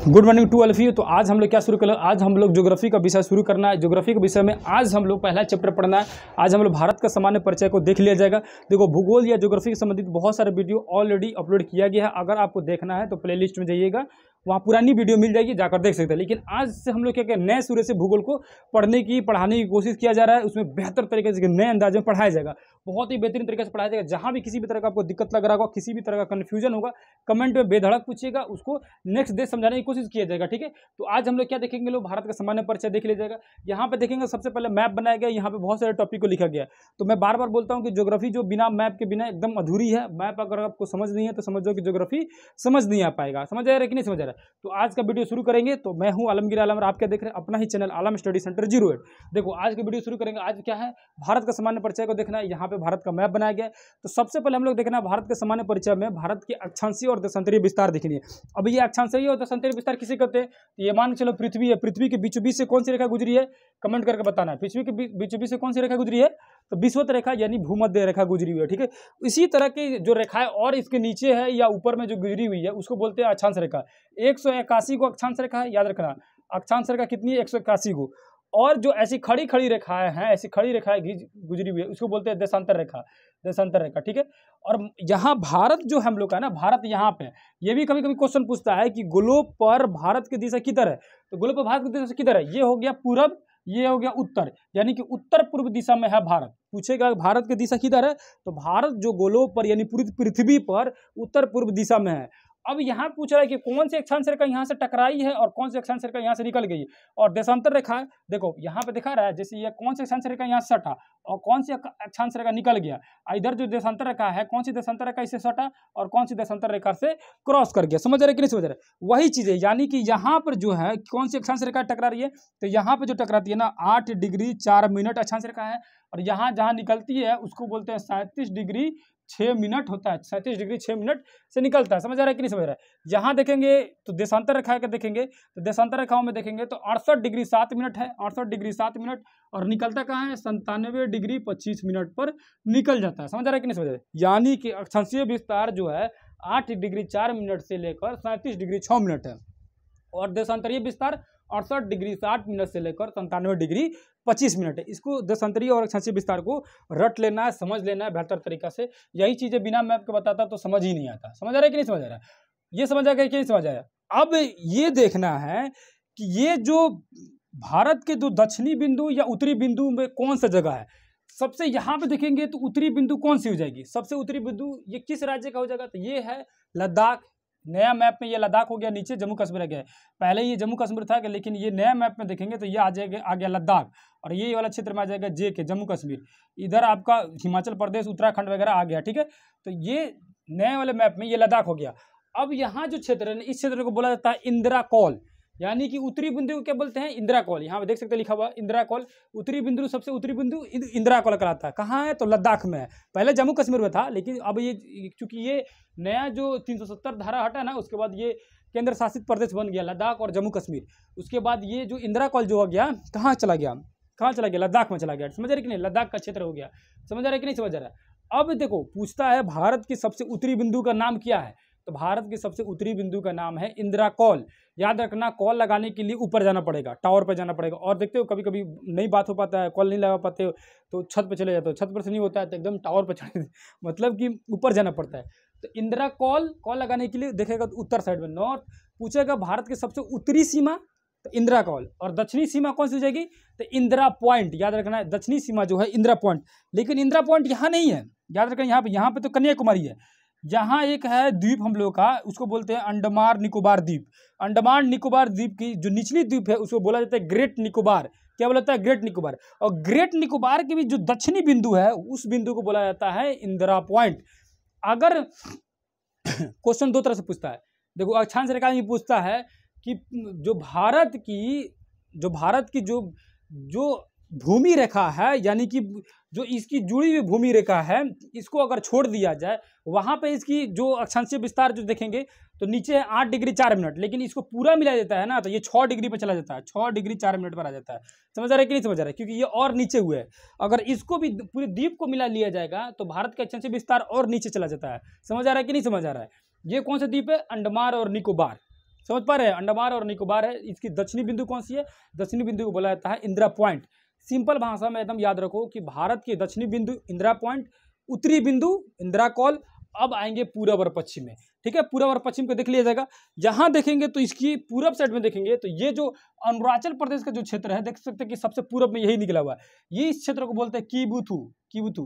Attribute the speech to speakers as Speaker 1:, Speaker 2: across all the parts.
Speaker 1: Good morning to all of you. तो आज हम लोग क्या शुरू कर, आज हम लोग ज्योग्राफी का विषय शुरू करना है। ज्योग्राफी के विषय में आज हम लोग पहला चैप्टर पढ़ना है। आज हम लोग भारत का सामान्य परिचय को देख लिया जाएगा। देखो, भूगोल या ज्योग्राफी से संबंधित बहुत सारे वीडियो ऑलरेडी अपलोड किया गया है। अगर आपको देखना है तो प्लेलिस्ट में जाइएगा, वहाँ पुरानी वीडियो मिल जाएगी, जाकर देख सकते हैं। लेकिन आज से हम लोग क्या नए सूर्य से भूगोल को पढ़ाने की कोशिश किया जा रहा है। उसमें बेहतर तरीके से नए अंदाज में पढ़ाया जाएगा, बहुत ही बेहतरीन तरीके से पढ़ाया जाएगा। जहाँ भी किसी भी तरह का आपको दिक्कत लग रहा होगा, किसी भी तरह का कन्फ्यूजन होगा, कमेंट में बेधड़क पूछिएगा, उसको नेक्स्ट डे समझाने की कोशिश किया जाएगा। ठीक है, तो आज हम लोग क्या देखेंगे, लोग भारत का सामान्य परिचय देख लिया जाएगा। यहाँ पे देखेंगे सबसे पहले मैप बनाया गया, यहाँ पे बहुत सारे टॉपिक को लिखा गया है। तो मैं बार बार बोलता हूँ कि ज्योग्राफी जो बिना मैप के बिना एकदम अधूरी है। मैप अगर आपको समझ नहीं है तो समझ जाओ कि ज्योग्राफी समझ नहीं आ पाएगा। समझ आ रहा है कि नहीं समझ आ रहा है? तो आज का वीडियो शुरू करेंगे। तो मैं हूँ आलमगीर आलम और आप क्या देख रहे हैं, अपना ही चैनल आलम स्टडी सेंटर 08। देखो, आज की वीडियो शुरू करेंगे। आज क्या है, भारत का सामान्य परिचय को देखना है। यहाँ पे भारत का मैप बनाया गया है। तो सबसे पहले हम लोग देखना है भारत के सामान्य परिचय में भारत के अक्षांशीय और देशांतरीय विस्तार देखनी है। अब ये अक्षांशीय और देशांतरीय विस्तार किसे कहते हैं? तो ये मान के चलो पृथ्वी है, पृथ्वी के बीचों बीच से कौन सी रेखा गुजरी है, कमेंट करके बताना है। पृथ्वी के बीचों बीच से कौन सी रेखा गुजरी है? तो विषुवत रेखा यानी भूमध्य रेखा गुजरी हुई है। ठीक है, इसी तरह की जो रेखाएं और इसके नीचे है या ऊपर में जो गुजरी हुई है उसको बोलते हैं अक्षांश रेखा। 181 को अक्षांश रेखा है, याद रखना। अक्षांश रेखा कितनी है? 181 को। और जो ऐसी खड़ी खड़ी रेखाएं हैं, ऐसी खड़ी रेखाएं गुजरी हुई है, उसको बोलते हैं देशांतर रेखा। देशांतर रेखा, ठीक है। और यहाँ भारत जो हम लोग का है ना, भारत यहाँ पे ये भी कभी कभी क्वेश्चन पूछता है कि ग्लोब पर भारत की दिशा किधर है। तो ग्लोब पर भारत की दिशा किधर है? ये हो गया पूरब, ये हो गया उत्तर, यानी कि उत्तर पूर्व दिशा में है भारत। पूछेगा भारत की दिशा किधर है, तो भारत जो ग्लोब पर यानी पूरी पृथ्वी पर उत्तर पूर्व दिशा में है। अब यहाँ पूछ रहा है कि कौन सी अक्षांश रेखा यहाँ से टकराई है और कौन सी अक्षांश रेखा यहाँ से निकल गई। और देशांतर रेखा, देखो यहाँ पे दिखा रहा है, जैसे ये कौन सी अक्षांश रेखा यहाँ से सटा और कौन सी अक्षांश रेखा निकल गया। इधर जो देशांतर रेखा है, कौन सी देशांतर रेखा इससे सटा और कौन सी देशांतर रेखा से क्रॉस कर गया। समझ रहे कि नहीं समझ रहे? वही चीज है, यानी कि यहाँ पर जो है कौन सी अक्षांश रेखा टकरा रही है, तो यहाँ पे जो टकराती है ना 8 डिग्री 4 मिनट अक्षांश रेखा है। और यहाँ जहाँ निकलती है उसको बोलते हैं 37 डिग्री 6 मिनट होता है। 37 डिग्री 6 मिनट से निकलता है। समझ आ रहा है कि नहीं समझ रहा है? यहाँ देखेंगे तो देशांतर रेखा का देखेंगे, तो देशांतर रेखाओं में देखेंगे तो 68 डिग्री 7 मिनट है, 68 डिग्री 7 मिनट। और निकलता कहाँ है? 97 डिग्री 25 मिनट पर निकल जाता है। समझ आ रहा है कि नहीं समझ रहा है? यानी कि अक्षांशीय विस्तार जो है 8 डिग्री 4 मिनट से लेकर 37 डिग्री 6 मिनट है। और देशांतरीय विस्तार 68 डिग्री 60 मिनट से लेकर 97 डिग्री 25 मिनट है। इसको देशांतरीय और अक्षांशीय विस्तार को रट लेना है, समझ लेना है बेहतर तरीका से। यही चीजें बिना मैप के बताता तो समझ ही नहीं आता। समझ आ रहा है कि नहीं समझ आ रहा है? ये समझ आ गया कि नहीं समझ आया? अब ये देखना है कि ये जो भारत के जो दक्षिणी बिंदु या उत्तरी बिंदु में कौन सा जगह है। सबसे यहाँ पे देखेंगे तो उत्तरी बिंदु कौन सी हो जाएगी? सबसे उत्तरी बिंदु ये किस राज्य का हो जाएगा? तो ये है लद्दाख। नया मैप में ये लद्दाख हो गया, नीचे जम्मू कश्मीर आ गया। पहले ये जम्मू कश्मीर था, लेकिन ये नया मैप में देखेंगे तो ये आ गया लद्दाख। और ये वाला क्षेत्र में आ जाएगा JK, जम्मू कश्मीर। इधर आपका हिमाचल प्रदेश, उत्तराखंड वगैरह आ गया। ठीक है, तो ये नए वाले मैप में ये लद्दाख हो गया। अब यहाँ जो क्षेत्र है, इस क्षेत्र को बोला जाता है इंदिरा कौल, यानी कि उत्तरी बिंदु को क्या बोलते हैं? इंदिरा कौल। यहाँ पे देख सकते हैं लिखा हुआ इंदिरा कौल। उत्तरी बिंदु, सबसे उत्तरी बिंदु इंदिरा कौल कहलाता है। कहाँ है? तो लद्दाख में है। पहले जम्मू कश्मीर में था, लेकिन अब ये चूंकि ये नया जो 370 धारा हटा ना, उसके बाद ये केंद्र शासित प्रदेश बन गया लद्दाख और जम्मू कश्मीर। उसके बाद ये जो इंदिरा कौल जो हो गया, कहाँ चला गया? कहाँ चला गया? लद्दाख में चला गया। समझ रहे कि नहीं? लद्दाख का क्षेत्र हो गया। समझ आ रहा है कि नहीं समझ आ रहा है? अब देखो, पूछता है भारत की सबसे उत्तरी बिंदु का नाम क्या है। तो भारत की सबसे उत्तरी बिंदु का नाम है इंदिरा कौल। याद रखना, कॉल लगाने के लिए ऊपर जाना पड़ेगा, टावर पर जाना पड़ेगा। और देखते हो कभी कभी नहीं बात हो पाता है, कॉल नहीं लगा पाते हो तो छत पर चले जाते हो। छत पर से नहीं होता है तो एकदम टावर पर चढ़े मतलब कि ऊपर जाना पड़ता है। तो इंदिरा कॉल लगाने के लिए देखेगा तो उत्तर साइड में नॉर्थ। पूछेगा भारत की सबसे उत्तरी सीमा, तो इंदिरा कॉल। और दक्षिणी सीमा कौन सी हो जाएगी? तो इंदिरा पॉइंट। याद रखना है, दक्षिणी सीमा जो है इंदिरा पॉइंट। लेकिन इंदिरा पॉइंट यहाँ नहीं है, याद रखना। यहाँ पे तो कन्याकुमारी है। यहाँ एक है द्वीप हम लोग का, उसको बोलते हैं अंडमान निकोबार द्वीप। अंडमान निकोबार द्वीप की जो निचली द्वीप है उसको बोला जाता है ग्रेट निकोबार। क्या बोला जाता है? ग्रेट निकोबार। और ग्रेट निकोबार की भी जो दक्षिणी बिंदु है, उस बिंदु को बोला जाता है इंदिरा पॉइंट। अगर क्वेश्चन दो तरह से पूछता है, देखो अक्षांश रेखा में पूछता है कि जो भारत की जो भूमि रेखा है, यानी कि जो इसकी जुड़ी हुई भूमि रेखा है, इसको अगर छोड़ दिया जाए, वहां पे इसकी जो अक्षांशीय विस्तार जो देखेंगे तो नीचे है 8 डिग्री 4 मिनट। लेकिन इसको पूरा मिला जाता है ना, तो ये 6 डिग्री पे चला जाता है, 6 डिग्री 4 मिनट पर आ जाता है। समझ आ रहा है कि नहीं समझ आ रहा है? क्योंकि ये और नीचे हुए है। अगर इसको भी पूरे द्वीप को मिला लिया जाएगा तो भारत का अक्षांशीय विस्तार और नीचे चला जाता है। समझ आ रहा है कि नहीं समझ आ रहा है? ये कौन सा द्वीप है? अंडमान और निकोबार। समझ पा रहे हैं, अंडमान और निकोबार है, इसकी दक्षिणी बिंदु कौन सी है, दक्षिणी बिंदु को बोला जाता है इंदिरा पॉइंट। सिंपल भाषा में एकदम याद रखो कि भारत की दक्षिणी बिंदु इंदिरा पॉइंट, उत्तरी बिंदु इंदिरा कॉल। अब आएंगे पूरब और पश्चिम में, ठीक है, पूरब और पश्चिम को देख लिया जाएगा। यहाँ देखेंगे तो इसकी पूरब साइड में देखेंगे तो ये जो अरुणाचल प्रदेश का जो क्षेत्र है, देख सकते हैं कि सबसे पूरब में यही निकला हुआ है, ये इस क्षेत्र को बोलते हैं कीबुथु। कीबुथु,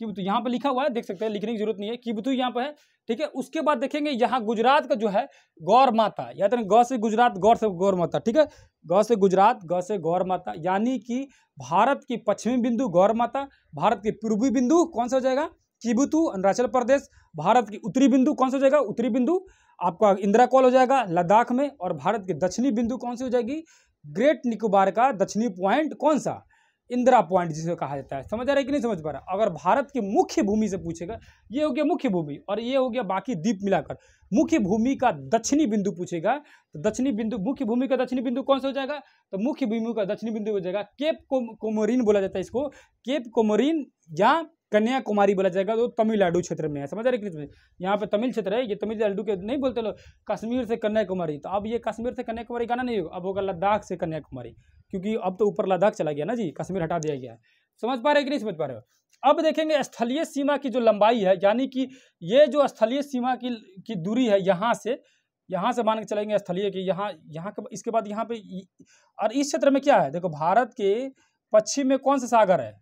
Speaker 1: कीबुथु यहाँ पे लिखा हुआ है, देख सकते हैं, लिखने की जरूरत नहीं है, कीबुथु यहाँ पे है, ठीक है। उसके बाद देखेंगे यहाँ गुजरात का जो है गौर माता, याद रखें, गौ से गुजरात, गौर से गौर माता, ठीक है, गौ से गुजरात, गौ से गौर माता, यानी कि भारत की पश्चिमी बिंदु गौर माता, भारत की पूर्वी बिंदु कौन सा हो जाएगा, कीबुथु अरुणाचल प्रदेश, भारत की उत्तरी बिंदु कौन सा हो जाएगा, उत्तरी बिंदु आपका इंदिरा कॉल हो जाएगा लद्दाख में, और भारत की दक्षिणी बिंदु कौन सी हो जाएगी, ग्रेट निकोबार का दक्षिणी पॉइंट कौन सा, इंदिरा पॉइंट जिसे कहा जाता है। समझ आ रहा है कि नहीं समझ पा रहा। अगर भारत की मुख्य भूमि से पूछेगा, ये हो गया मुख्य भूमि और ये हो गया बाकी द्वीप मिलाकर, मुख्य भूमि का दक्षिणी बिंदु पूछेगा तो दक्षिणी बिंदु, मुख्य भूमि का दक्षिणी बिंदु कौन सा हो जाएगा, तो मुख्य भूमि का दक्षिणी बिंदु हो जाएगा केप कोमोरिन बोला जाता है इसको, केप कोमोरिन या कन्याकुमारी बोला जाएगा, तो तमिलनाडु क्षेत्र में है। समझ रहे हैं, यहाँ पे तमिल क्षेत्र है, ये तमिलनाडु के नहीं बोलते लोग, कश्मीर से कन्याकुमारी, तो अब ये कश्मीर से कन्याकुमारी गाना नहीं होगा, अब होगा लद्दाख से कन्याकुमारी, क्योंकि अब तो ऊपर लद्दाख चला गया ना जी, कश्मीर हटा दिया गया है। समझ पा रहे कि नहीं समझ पा रहे हो। अब देखेंगे स्थलीय सीमा की जो लंबाई है, यानी कि ये जो स्थलीय सीमा की दूरी है, यहाँ से मान के चलेंगे स्थलीय की, यहाँ के इसके बाद यहाँ पे, और इस क्षेत्र में क्या है, देखो भारत के पश्चिम में कौन सा सागर है,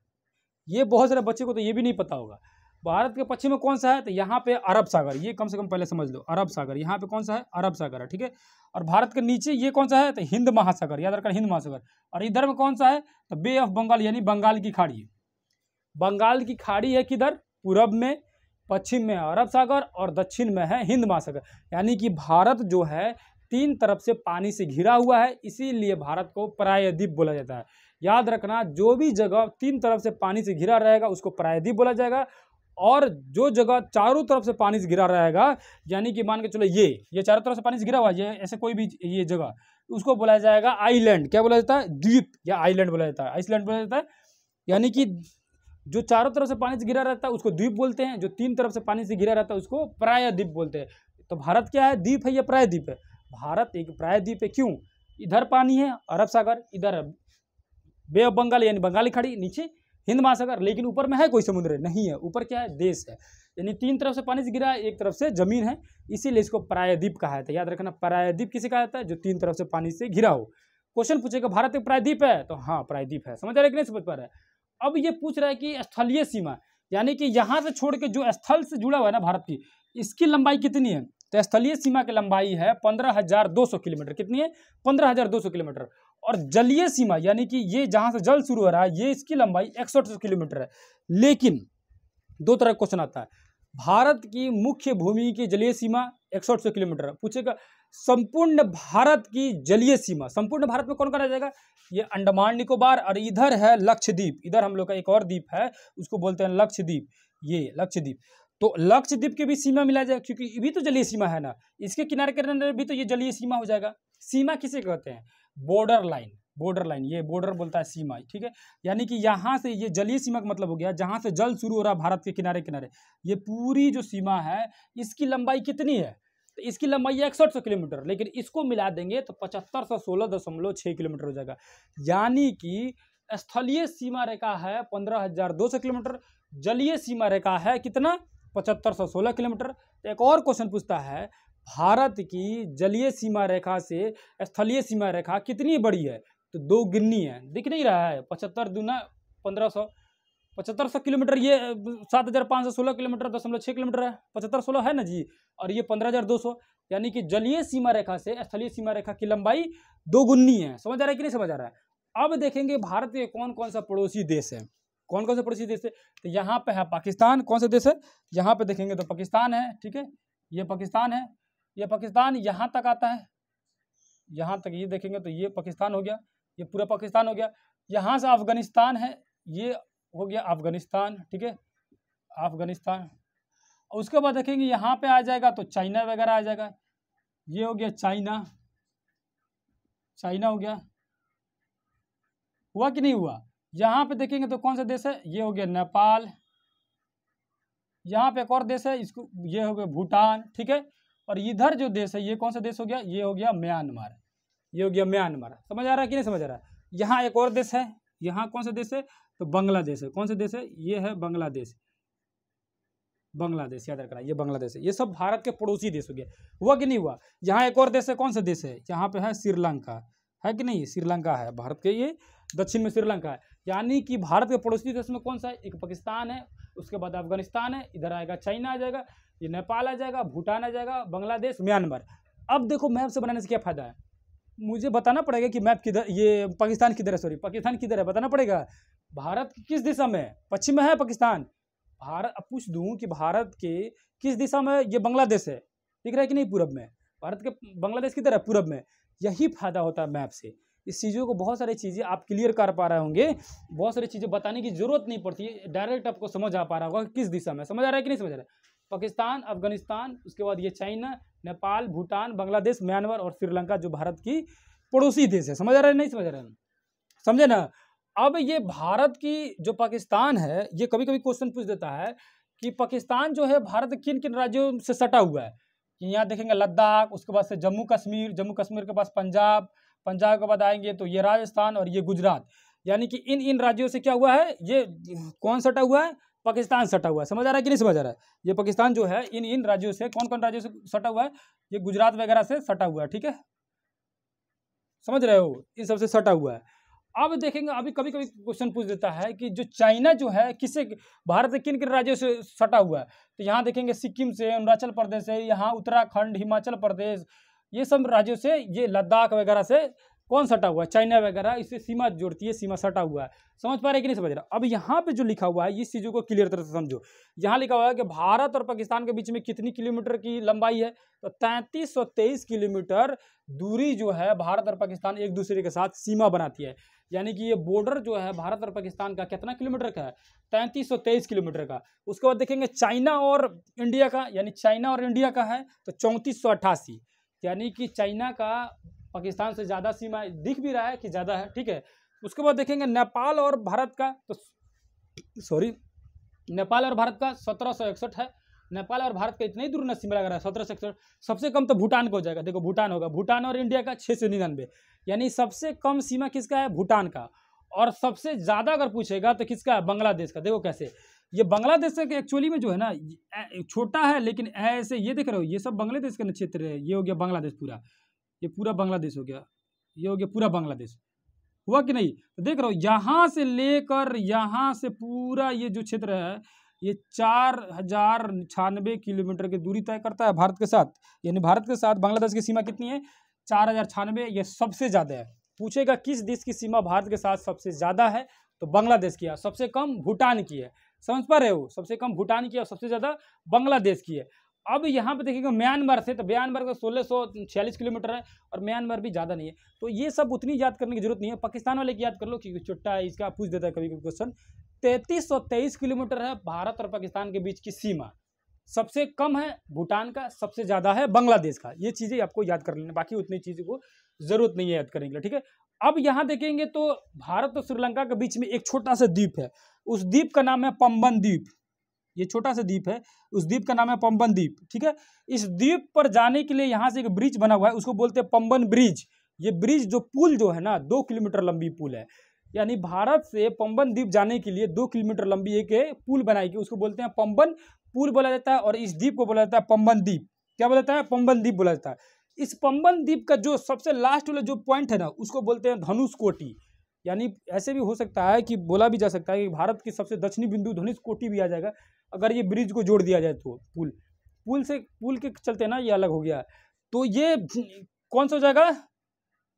Speaker 1: ये बहुत सारे बच्चे को तो ये भी नहीं पता होगा, भारत के पश्चिम में कौन सा है, तो यहाँ पे अरब सागर, ये कम से कम पहले समझ लो, अरब सागर, यहाँ पे कौन सा है, अरब सागर है, ठीक है। और भारत के नीचे ये कौन सा है, तो हिंद महासागर, याद रखना हिंद महासागर। और इधर में कौन सा है, तो बे ऑफ बंगाल, यानी बंगाल की खाड़ी है। बंगाल की खाड़ी है किधर, पूरब में, पश्चिम में अरब सागर और दक्षिण में है हिंद महासागर। यानी कि भारत जो है तीन तरफ से पानी से घिरा हुआ है, इसीलिए भारत को प्रायद्वीप बोला जाता है। याद रखना, जो भी जगह तीन तरफ से पानी से घिरा रहेगा उसको प्रायद्वीप बोला जाएगा, और जो जगह चारों तरफ से पानी से घिरा रहेगा, यानी कि मान के चलो ये चारों तरफ से पानी से घिरा हुआ है, ऐसे कोई भी ये जगह, उसको बोला जाएगा आइलैंड। क्या बोला जाता है, द्वीप या आइलैंड बोला जाता है, आइसलैंड बोला जाता है। यानी कि जो चारों तरफ से पानी से घिरा रहता है उसको द्वीप बोलते हैं, जो तीन तरफ से पानी से घिरा रहता है उसको प्रायद्वीप बोलते हैं। तो भारत क्या है, द्वीप है या प्रायद्वीप है, भारत एक प्रायद्वीप है। क्यों, इधर पानी है अरब सागर, इधर बे ऑफ बंगाल यानी बंगाली खाड़ी, नीचे हिंद महासागर, लेकिन ऊपर में है कोई समुद्र नहीं है, ऊपर क्या है, देश है। यानी तीन तरफ से पानी से घिरा है, एक तरफ से जमीन है, इसीलिए इसको प्रायद्वीप कहा जाता है। याद रखना, प्रायद्वीप किसे कहा जाता है, जो तीन तरफ से पानी से घिरा हो। क्वेश्चन पूछेगा भारत एक प्रायद्वीप है, तो हाँ प्रायद्वीप है। समझ आ रहा है कि नहीं समझ पा रहा है। अब ये पूछ रहा है कि स्थलीय सीमा, यानी कि यहाँ से छोड़ के जो स्थल से जुड़ा हुआ है ना भारत की, इसकी लंबाई कितनी है, तो स्थलीय सीमा की लंबाई है 15,200 किलोमीटर। कितनी है, 15,200 किलोमीटर। और जलीय सीमा, यानी कि ये जहां से जल शुरू हो रहा है, ये इसकी लंबाई 61 किलोमीटर है। लेकिन दो तरह का क्वेश्चन आता है, भारत की मुख्य भूमि की जलीय सीमा 61 किलोमीटर पूछेगा, संपूर्ण भारत की जलीय सीमा, संपूर्ण भारत में कौन करा जाएगा, ये अंडमान निकोबार, और इधर है लक्षद्वीप, इधर हम लोग का एक और द्वीप है उसको बोलते हैं लक्षद्वीप, ये लक्षद्वीप। तो लक्षद्वीप की भी सीमा मिला जाएगा, क्योंकि ये भी तो जलीय सीमा है ना, इसके किनारे के अंदर भी तो ये जलीय सीमा हो जाएगा। सीमा किसे कहते हैं, बॉर्डर लाइन, बॉर्डर लाइन, ये बॉर्डर बोलता है सीमा, ठीक है। यानी कि यहाँ से ये जलीय सीमा का मतलब हो गया जहाँ से जल शुरू हो रहा है भारत के किनारे किनारे, ये पूरी जो सीमा है इसकी लंबाई कितनी है, तो इसकी लंबाई है 61 किलोमीटर, लेकिन इसको मिला देंगे तो 7516.6 किलोमीटर हो जाएगा। यानी कि स्थलीय सीमा रेखा है 15,200 किलोमीटर, जलीय सीमा रेखा है कितना, 7516 किलोमीटर। तो एक और क्वेश्चन पूछता है, भारत की जलीय सीमा रेखा से स्थलीय सीमा रेखा कितनी बड़ी है, तो 2 गिननी है, दिख नहीं रहा है, 75 दूना 1500, 7500 किलोमीटर, ये 7,516 किलोमीटर 0.6 किलोमीटर है, 7516 है ना जी, और ये 15,200, यानी कि जलीय सीमा रेखा से स्थलीय सीमा रेखा की लंबाई 2 गुनी है। समझ आ रहा है कि नहीं समझ आ रहा है। अब देखेंगे भारत के कौन कौन सा पड़ोसी देश है, कौन कौन से पड़ोसी देश है, तो यहाँ पे है पाकिस्तान, कौन सा देश है, यहाँ पे देखेंगे तो पाकिस्तान है, ठीक है, ये पाकिस्तान है, ये पाकिस्तान यहाँ तक आता है, यहाँ तक ये देखेंगे तो ये पाकिस्तान हो गया, ये पूरा पाकिस्तान हो गया। यहाँ से अफगानिस्तान है, ये हो गया अफगानिस्तान, ठीक है, अफगानिस्तान। उसके बाद देखेंगे यहाँ पे आ जाएगा तो चाइना वगैरह आ जाएगा, ये हो गया चाइना, चाइना हो गया, हुआ कि नहीं हुआ। यहाँ पे देखेंगे तो कौन सा देश है, ये हो गया नेपाल, यहाँ पे एक और देश है, इसको ये हो गया भूटान, ठीक है। और इधर जो देश है ये कौन सा देश हो गया, ये हो गया म्यांमार, ये हो गया म्यांमार। समझ आ रहा है कि नहीं समझ आ रहा है। यहाँ एक और देश है, यहाँ कौन सा देश है, तो बांग्लादेश है। कौन सा देश है, ये है बांग्लादेश, बांग्लादेश याद रखना, ये बांग्लादेश है। ये सब भारत के पड़ोसी देश हो गया। हुआ कि नहीं हुआ। यहाँ एक और देश है, कौन सा देश है, यहाँ पे है श्रीलंका, है कि नहीं, श्रीलंका है भारत के, ये दक्षिण में श्रीलंका है। यानी कि भारत के पड़ोसी देश में कौन सा है, एक पाकिस्तान है, उसके बाद अफगानिस्तान है, इधर आएगा चाइना आ जाएगा, ये नेपाल आ जाएगा, भूटान आ जाएगा, बांग्लादेश, म्यांमार। अब देखो मैप से बनाने से क्या फायदा है, मुझे बताना पड़ेगा कि मैप किधर, ये पाकिस्तान किधर है, सॉरी पाकिस्तान किधर है बताना पड़ेगा। भारत किस दिशा में है, पश्चिम में है पाकिस्तान। भारत, अब पूछ दूं कि भारत के किस दिशा में, ये बांग्लादेश है, दिख रहा है कि नहीं, पूरब में। भारत के बांग्लादेश किधर है, पूरब में। यही फायदा होता है मैप से। इस चीज़ों को बहुत सारी चीज़ें आप क्लियर कर पा रहे होंगे, बहुत सारी चीज़ें बताने की जरूरत नहीं पड़ती है, डायरेक्ट आपको समझ आ पा रहा होगा किस दिशा में। समझ आ रहा है कि नहीं समझ आ रहा है। पाकिस्तान, अफगानिस्तान, उसके बाद ये चाइना, नेपाल, भूटान, बांग्लादेश, म्यांमार और श्रीलंका जो भारत की पड़ोसी देश है। समझ आ रहा है नहीं समझ आ रहा है, समझे ना। अब ये भारत की जो पाकिस्तान है, ये कभी कभी क्वेश्चन पूछ देता है कि पाकिस्तान जो है भारत के किन किन राज्यों से सटा हुआ है। कि यहाँ देखेंगे लद्दाख, उसके बाद से जम्मू कश्मीर, जम्मू कश्मीर के पास पंजाब, पंजाब के बाद आएंगे तो ये राजस्थान और ये गुजरात। यानी कि इन राज्यों से क्या हुआ है, ये कौन सटा हुआ है, पाकिस्तान सटा हुआ है। समझ आ रहा है कि नहीं समझ आ रहा है। ये पाकिस्तान जो है इन राज्यों से, कौन कौन राज्यों से सटा हुआ है, ये गुजरात वगैरह से सटा हुआ है, ठीक है, समझ रहे हो, इन सबसे सटा हुआ है। अब देखेंगे, अभी कभी कभी क्वेश्चन पूछ देता है कि जो चाइना जो है किससे, भारत के किन किन राज्यों से सटा हुआ है। तो यहाँ देखेंगे सिक्किम से, अरुणाचल प्रदेश से, यहाँ उत्तराखंड, हिमाचल प्रदेश, ये सब राज्यों से, ये लद्दाख वगैरह से कौन सटा हुआ है, चाइना वगैरह, इससे सीमा जोड़ती है, सीमा सटा हुआ है। समझ पा रहे कि नहीं समझ रहा। अब यहाँ पे जो लिखा हुआ है इस चीज़ों को क्लियर तरह से समझो। यहाँ लिखा हुआ है कि भारत और पाकिस्तान के बीच में कितनी किलोमीटर की लंबाई है, तो 3323 किलोमीटर दूरी जो है भारत और पाकिस्तान एक दूसरे के साथ सीमा बनाती है। यानी कि ये बॉर्डर जो है भारत और पाकिस्तान का कितना किलोमीटर का है, 3323 किलोमीटर का। उसके बाद देखेंगे चाइना और इंडिया का, यानी चाइना और इंडिया का है तो 3488, यानी कि चाइना का पाकिस्तान से ज़्यादा सीमा दिख भी रहा है कि ज़्यादा है, ठीक है। उसके बाद देखेंगे नेपाल और भारत का, तो सॉरी नेपाल और भारत का 1761 है। नेपाल और भारत का इतना ही दूर न सीमा लग रहा है, 1761। सबसे कम तो भूटान को हो जाएगा, देखो भूटान होगा, भूटान और इंडिया का 699, यानी सबसे कम सीमा किसका है, भूटान का। और सबसे ज़्यादा अगर पूछेगा तो किसका है, बांग्लादेश का। देखो कैसे, ये बांग्लादेश का एक्चुअली में जो है ना छोटा है, लेकिन ऐसे ये देख रहे हो, ये सब बांग्लादेश का क्षेत्र है। ये हो गया बांग्लादेश पूरा, ये पूरा बांग्लादेश हो गया, ये हो गया पूरा बांग्लादेश। हुआ कि नहीं, तो देख रहे हो यहाँ से लेकर यहाँ से पूरा ये जो क्षेत्र है ये 4096 किलोमीटर की दूरी तय करता है भारत के साथ। यानी भारत के साथ बांग्लादेश की सीमा कितनी है, 4096, ये सबसे ज़्यादा है। पूछेगा किस देश की सीमा भारत के साथ सबसे ज़्यादा है, तो बांग्लादेश की है। सबसे कम भूटान की है, समझ पा रहे हो, सबसे कम भूटान की है और सबसे ज़्यादा बांग्लादेश की है। अब यहाँ पे देखिएगा म्यांमार से, तो म्यांमार का 1646 किलोमीटर है और म्यांमार भी ज़्यादा नहीं है। तो ये सब उतनी याद करने की जरूरत नहीं है, पाकिस्तान वाले की याद कर लो क्योंकि छोटा है, इसका पूछ देता है कभी कभी क्वेश्चन। 3323 किलोमीटर है भारत और पाकिस्तान के बीच की सीमा। सबसे कम है भूटान का, सबसे ज़्यादा है बांग्लादेश का। ये चीज़ें आपको याद कर लेना, बाकी उतनी चीज़ों को जरूरत नहीं है याद करने के लिए, ठीक है। अब यहाँ देखेंगे तो भारत और श्रीलंका के बीच में एक छोटा सा द्वीप है, उस द्वीप का नाम है पंबन द्वीप। ये छोटा सा द्वीप है, उस द्वीप का नाम है पंबन द्वीप, ठीक है। इस द्वीप पर जाने के लिए यहाँ से एक ब्रिज बना हुआ है, उसको बोलते हैं पंबन ब्रिज। ये ब्रिज जो पुल जो है ना, 2 किलोमीटर लंबी पुल है। यानी भारत से पंबन द्वीप जाने के लिए 2 किलोमीटर लंबी एक पुल बनाई गई, उसको बोलते हैं पंबन पुल बोला जाता है। और इस द्वीप को बोला जाता है पंबन द्वीप। क्या बोला जाता है, पंबन द्वीप बोला जाता है। इस पंबन द्वीप का जो सबसे लास्ट वाला जो पॉइंट है ना, उसको बोलते हैं धनुषकोटी। यानी ऐसे भी हो सकता है कि बोला भी जा सकता है कि भारत की सबसे दक्षिणी बिंदु धनुषकोटी भी आ जाएगा अगर ये ब्रिज को जोड़ दिया जाए तो। पुल के चलते ना ये अलग हो गया। तो ये कौन सा हो जाएगा,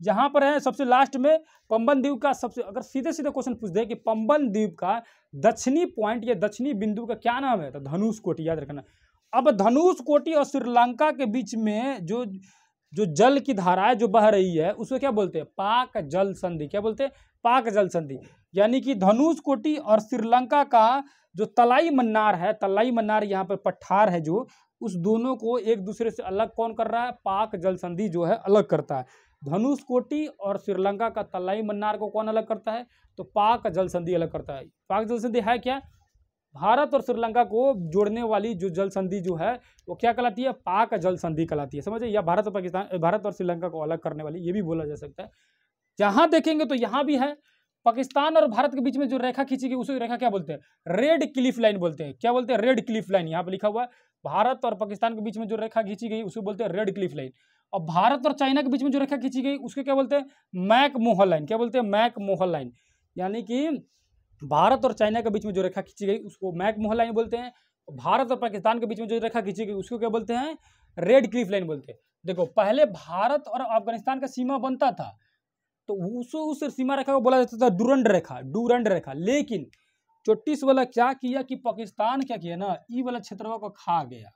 Speaker 1: यहाँ पर है सबसे लास्ट में पंबन द्वीप का सबसे, अगर सीधे सीधे क्वेश्चन पूछ दे कि पंबन द्वीप का दक्षिणी पॉइंट या दक्षिणी बिंदु का क्या नाम है, तो धनुषकोटी याद रखना। अब धनुषकोटी और श्रीलंका के बीच में जो जल की धाराएं जो बह रही है उसको क्या बोलते हैं, पाक जल संधि। क्या बोलते हैं, पाक जल संधि। यानी कि धनुषकोटी और श्रीलंका का जो तलाई मन्नार है, तलाई मन्नार यहाँ पर पठार है जो, उस दोनों को एक दूसरे से अलग कौन कर रहा है, पाक जल संधि जो है अलग करता है। धनुषकोटी और श्रीलंका का तलाई मन्नार को कौन अलग करता है, तो पाक जल संधि अलग करता है। पाक जल संधि है क्या, भारत और श्रीलंका को जोड़ने वाली जो जल संधि जो है वो क्या कहलाती है, पाक जल संधि कहलाती है, समझे। या भारत और पाकिस्तान, भारत और श्रीलंका को अलग करने वाली, ये भी बोला जा सकता है। जहां देखेंगे तो यहाँ भी है, पाकिस्तान और भारत के बीच में जो रेखा खींची गई उसे रेखा क्या बोलते हैं, रेड क्लिफ लाइन बोलते हैं। क्या बोलते हैं, रेड क्लिफ लाइन। यहाँ पे लिखा हुआ है भारत और पाकिस्तान के बीच में जो रेखा खींची गई उसे बोलते हैं रेड क्लिफ लाइन। और भारत और चाइना के बीच में जो रेखा खींची गई उसको क्या बोलते हैं, मैक मोहल लाइन। क्या बोलते हैं, मैक मोहल लाइन। यानी कि भारत और चाइना के बीच में जो रेखा खींची गई उसको मैक मोहल लाइन बोलते हैं। भारत और पाकिस्तान के बीच में जो रेखा खींची गई उसको क्या बोलते हैं, रेड क्लिफ लाइन बोलते हैं। देखो पहले भारत और अफगानिस्तान का सीमा बनता था तो उस सीमा रेखा को बोला जाता था डूरंड रेखा, डूरंड रेखा। लेकिन चोटिस वाला क्या किया कि पाकिस्तान क्या किया ना, ई वाला क्षेत्र को खा गया,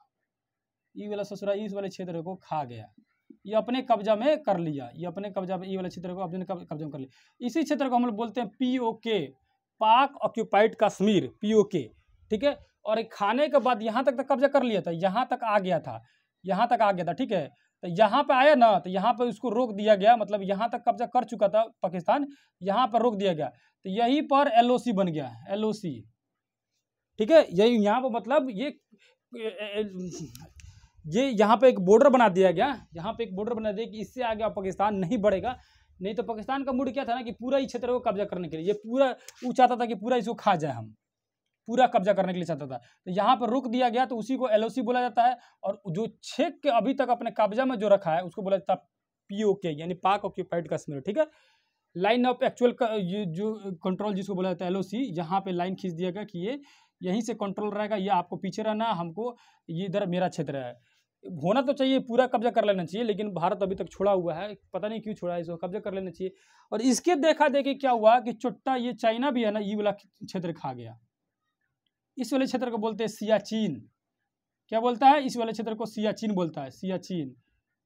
Speaker 1: ई वाला ससुरा इस वाले क्षेत्र को खा गया, ये अपने कब्जा में कर लिया, ये अपने कब्जा में, ई वाले क्षेत्र को अपने कब्जा में कर लिया। इसी क्षेत्र को हम लोग बोलते हैं POK, पाक ऑक्यूपाइड कश्मीर, POK, ठीक है। और एक खाने के बाद यहाँ तक कब्जा कर लिया था, यहाँ तक आ गया था, यहाँ तक आ गया था, ठीक है। तो यहाँ पे आया ना तो यहाँ पे उसको रोक दिया गया, मतलब यहाँ तक कब्जा कर चुका था पाकिस्तान, यहाँ पर रोक दिया गया। तो यहीं पर LOC बन गया, LOC, ठीक है। यही यहाँ पर मतलब ये यहाँ पे एक बॉर्डर बना दिया गया, यहाँ पे एक बॉर्डर बना दिया कि इससे आगे पाकिस्तान नहीं बढ़ेगा। नहीं तो पाकिस्तान का मूड क्या था ना कि पूरा ही क्षेत्र को कब्जा करने के लिए, ये पूरा वो चाहता था कि पूरा इसको खा जाए, हम पूरा कब्जा करने के लिए चाहता था। तो यहाँ पर रोक दिया गया, तो उसी को LOC बोला जाता है। और जो छेक के अभी तक अपने कब्जा में जो रखा है उसको बोला जाता है POK, यानी पाक ऑक्यूपाइड कश्मीर, ठीक है। लाइन ऑफ एक्चुअल जो कंट्रोल जिसको बोला जाता है LOC, यहाँ पे लाइन खींच दिया गया कि ये यहीं से कंट्रोल रहेगा, ये आपको पीछे रहना, हमको ये इधर मेरा क्षेत्र है। होना तो चाहिए, पूरा कब्जा कर लेना चाहिए, लेकिन भारत अभी तक छोड़ा हुआ है, पता नहीं क्यों छोड़ा है, इसको कब्जा कर लेना चाहिए। और इसके देखा देखी क्या हुआ कि चुट्टा ये चाइना भी है ना, ये वाला क्षेत्र खा गया। इस वाले क्षेत्र को बोलते हैं सियाचिन। क्या बोलता है, इस वाले क्षेत्र को सियाचिन बोलता है, सियाचिन,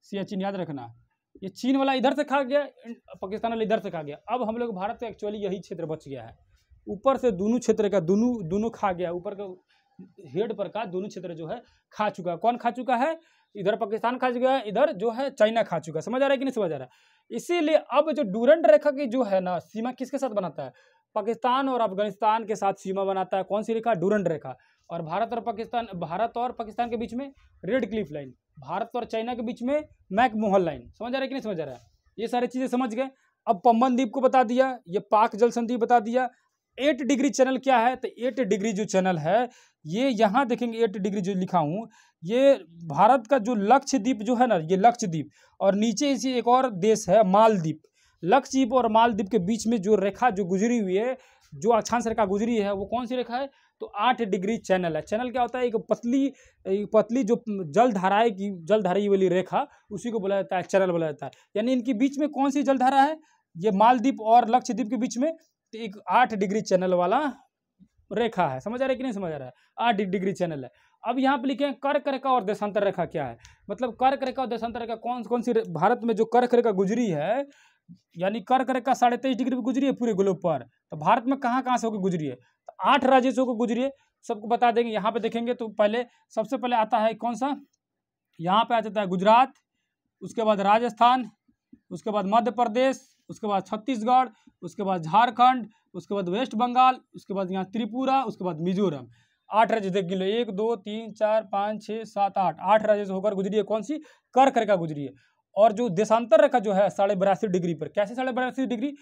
Speaker 1: सियाचिन याद रखना। ये चीन वाला इधर से खा गया, पाकिस्तान वाला इधर से खा गया। अब हम लोग भारत से एक्चुअली यही क्षेत्र बच गया है, ऊपर से दोनों क्षेत्र का दोनों खा गया, ऊपर का हेड पर का दोनों क्षेत्र जो है खा चुका है। कौन खा चुका है, इधर पाकिस्तान खा चुका है, इधर जो है चाइना खा चुका है। समझ आ रहा है कि नहीं समझ आ रहा है। इसीलिए अब जो डूरंड रेखा की जो है ना सीमा किसके साथ बनाता है, पाकिस्तान और अफगानिस्तान के साथ सीमा बनाता है। कौन सी रेखा, डूरंड रेखा। और भारत और पाकिस्तान के बीच में रेड क्लिफ लाइन, भारत और चाइना के बीच में मैक मोहल लाइन। समझ आ रहा है कि नहीं समझ आ रहा है। ये सारी चीजें समझ गए। अब पंबन द्वीप को बता दिया, ये पाक जल संधि बता दिया। 8 डिग्री चैनल क्या है, तो 8 डिग्री जो चैनल है ये यहाँ देखेंगे 8 डिग्री जो लिखा हूँ, ये भारत का जो लक्षद्वीप जो है ना, ये लक्षद्वीप, और नीचे इसी एक और देश है मालदीप। लक्षद्वीप और मालदीप के बीच में जो रेखा जो गुजरी हुई है, जो अक्षांश रेखा गुजरी है, वो कौन सी रेखा है, तो 8 डिग्री चैनल है। चैनल क्या होता है, एक पतली जो जलधाराएं की जलधारी वाली रेखा, उसी को बोला जाता है चैनल बोला जाता है। यानी इनके बीच में कौन सी जलधारा है, ये मालदीप और लक्षद्वीप के बीच में एक 8 डिग्री चैनल वाला रेखा है। समझ आ रहा है कि नहीं समझ आ रहा है, 8 डिग्री चैनल है। अब यहाँ पे लिखे हैं कर्क रेखा और देशांतर रेखा क्या है, मतलब कर्क रेखा और देशांतर रेखा कौन सी भारत में जो कर्क रेखा गुजरी है, यानी कर्क रेखा 23.5 डिग्री पे गुजरी है पूरे ग्लोब पर। तो भारत में कहाँ कहाँ से होकर गुजरी है, तो 8 राज्यों से होकर गुजरी है। सबको बता देंगे। यहाँ पे देखेंगे तो पहले सबसे पहले आता है कौन सा, यहाँ पे आ जाता है गुजरात, उसके बाद राजस्थान, उसके बाद मध्य प्रदेश, उसके बाद छत्तीसगढ़, उसके बाद झारखंड, उसके बाद वेस्ट बंगाल, उसके बाद यहाँ त्रिपुरा, उसके बाद मिजोरम। 8 राज्य देख लो, 1 2 3 4 5 6 7 8 राज्य से होकर गुजरी है कौन सी, कर्क रेखा गुजरी है। और जो देशांतर रेखा जो है 82.5 डिग्री पर, कैसे 82.5 डिग्री,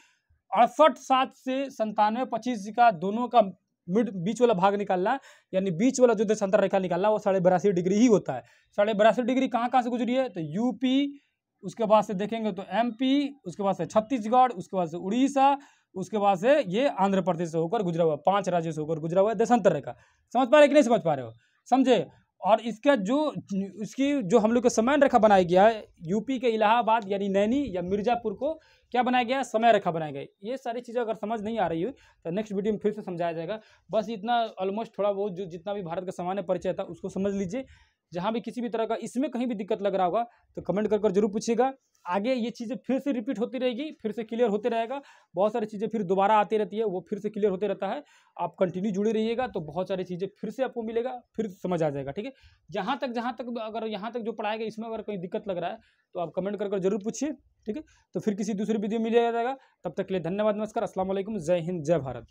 Speaker 1: 68.7 से 97.25 का दोनों का बीच वाला भाग निकालना, यानी बीच वाला जो देशांतर रेखा निकालना वो 82.5 डिग्री ही होता है। 82.5 डिग्री कहाँ कहाँ से गुजरी है, तो यूपी, उसके बाद से देखेंगे तो MP, उसके बाद से छत्तीसगढ़, उसके बाद से उड़ीसा, उसके बाद से ये आंध्र प्रदेश से होकर गुजरा हुआ, 5 राज्यों से होकर गुजरा हुआ है देशांतर रेखा। समझ पा रहे कि नहीं समझ पा रहे हो, समझे। और इसका इसकी जो हम लोग का समय रेखा बनाया गया है, यूपी के इलाहाबाद यानी नैनी या मिर्जापुर को क्या बनाया गया है, समय रेखा बनाया गया है। ये सारी चीज़ें अगर समझ नहीं आ रही हो तो नेक्स्ट वीडियो में फिर से समझाया जाएगा। बस इतना ऑलमोस्ट थोड़ा बहुत जो जितना भी भारत का सामान्य परिचय था उसको समझ लीजिए। जहाँ भी किसी भी तरह का इसमें कहीं भी दिक्कत लग रहा होगा तो कमेंट कर जरूर पूछिएगा। आगे ये चीज़ें फिर से रिपीट होती रहेगी, फिर से क्लियर होते रहेगा। बहुत सारी चीज़ें फिर दोबारा आती रहती है, वो फिर से क्लियर होते रहता है। आप कंटिन्यू जुड़े रहिएगा तो बहुत सारी चीज़ें फिर से आपको मिलेगा, फिर समझ आ जाएगा। ठीक है, जहाँ तक अगर यहाँ तक जो पढ़ाया गया इसमें अगर कोई दिक्कत लग रहा है तो आप कमेंट कर जरूर पूछिए। ठीक है, तो फिर किसी दूसरी वीडियो मिल जाएगा। तब तक के लिए धन्यवाद, नमस्कार, अस्सलाम वालेकुम, जय हिंद, जय भारत।